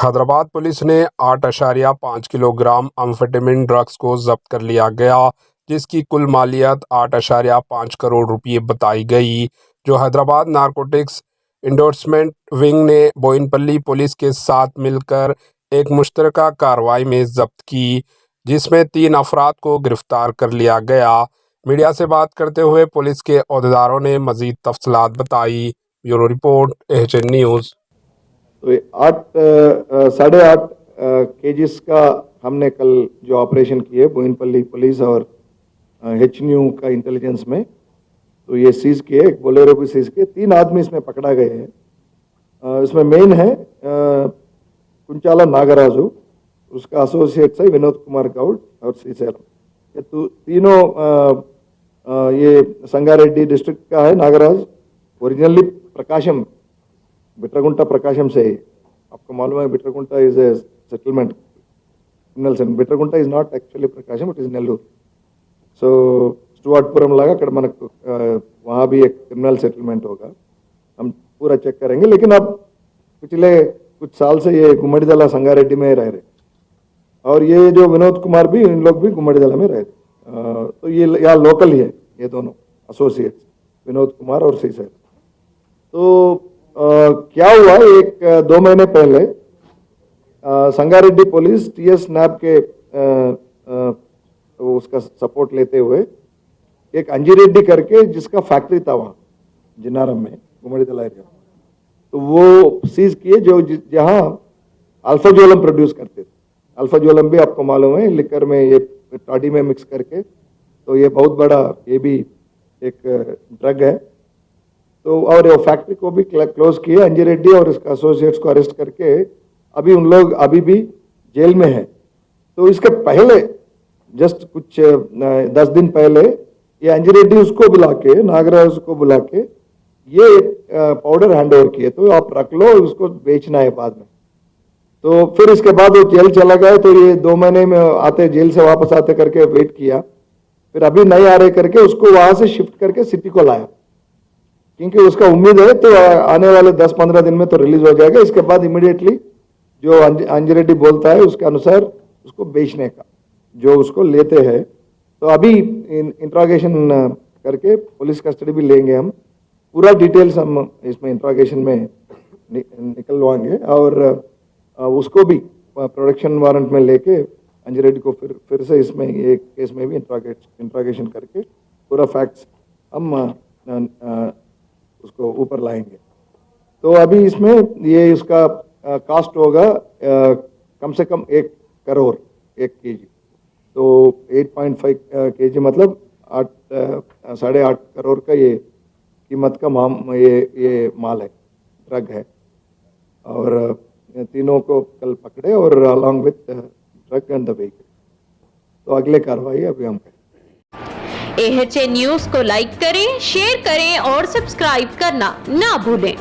Hyderabad police ने 8.5 kilogram अम्फेटामिन drugs को जब्त कर लिया गया, जिसकी कुल मालियत 8.5 करोड़ रुपये बताई गई, जो हैदराबाद नारकोटिक्स इंडोर्समेंट विंग ने बोयिनपल्ली पुलिस के साथ मिलकर एक मुश्तरका कार्रवाई में जब्त की, जिसमें 3 अफराद को गिरफ्तार कर लिया गया। मीडिया से बात करते हुए पुलिस के अहदेदारों ने मजीद तफसीलात बताई। Bureau report, HN news. तो 8.5 केजीस का हमने कल जो ऑपरेशन किए बोयिनपल्ली पुलिस और एचन्यू का इंटेलिजेंस में, तो ये सीज किए, एक बोलेरो भी सीज किए, 3 आदमी इसमें पकड़ा गए हैं। इसमें मेन है कुंचाला नागराजू, उसका एसोसिएट्स है विनोद कुमार गौड और श्रीशैलम। ये तीनों ये संगारेड्डी डिस्ट्रिक्ट का है। नागराज ओरिजिनली प्रकाशम, बिट्रगुंटा प्रकाशम से है। आपको मालूम है Bitragunta is a settlement, criminal settlement. Bitragunta is not actually Prakasam, it is Nellore. So Stuartpuram लगा कर मन वहाँ भी एक क्रिमिनल सेटलमेंट होगा, हम पूरा चेक करेंगे। लेकिन अब पिछले कुछ साल से ये गुम्मड़ीदला संगारेड्डी में रह रहे, और ये जो विनोद कुमार भी, इन लोग भी गुम्मड़ीदला में रह रहे। तो ये यहाँ लोकल ही है, ये दोनों एसोसिएट्स विनोद कुमार और श्रीशैल। तो क्या हुआ, 1-2 महीने पहले संगारेड्डी पुलिस टीएस नैब के उसका सपोर्ट लेते हुए एक अंजिरेड्डी करके जिसका फैक्ट्री था वहाँ जिन्नारम में गुम्मड़ीदला एरिया, तो वो सीज किए, जो जहाँ अल्फाजोलम प्रोड्यूस करते थे। अल्फाजोलम भी आपको मालूम है लिकर में, ये टाडी में मिक्स करके, तो ये बहुत बड़ा ये भी एक ड्रग है। तो और वो फैक्ट्री को भी क्लोज किए, अंजिरेड्डी और इसका एसोसिएट्स को अरेस्ट करके अभी उन लोग अभी भी जेल में है। तो इसके पहले जस्ट कुछ 10 दिन पहले ये अंजिरेड्डी उसको बुला के, नागराज को बुला के ये पाउडर हैंड ओवर किए, तो आप रख लो, उसको बेचना है बाद में। तो फिर इसके बाद वो जेल चला गया, तो ये 2 महीने में आते, जेल से वापस आते करके वेट किया, फिर अभी नहीं आ रहे करके उसको वहां से शिफ्ट करके सिटी को लाया, क्योंकि उसका उम्मीद है तो आने वाले 10-15 दिन में तो रिलीज हो जाएगा। इसके बाद इमीडिएटली जो अंजिरेड्डी बोलता है उसके अनुसार उसको बेचने का जो उसको लेते हैं। तो अभी इंट्रोगेशन करके पुलिस कस्टडी भी लेंगे, हम पूरा डिटेल्स हम इसमें इंट्रोगेशन में निकलवाएंगे, और उसको भी प्रोडक्शन वारंट में लेके अंजिरेड्डी को फिर से इसमें ये केस में भी इंट्रोगेशन करके पूरा फैक्ट्स हम उसको ऊपर लाएंगे। तो अभी इसमें ये उसका कास्ट होगा कम से कम 1 करोड़ 1 केजी, तो 8.5 केजी मतलब 8.5 करोड़ का ये कीमत का ये माल है, ड्रग है। और तीनों को कल पकड़े और along with drug and the vehicle. तो अगले कार्रवाई अभी हम करें। एचएन न्यूज़ को लाइक करें, शेयर करें और सब्सक्राइब करना ना भूलें।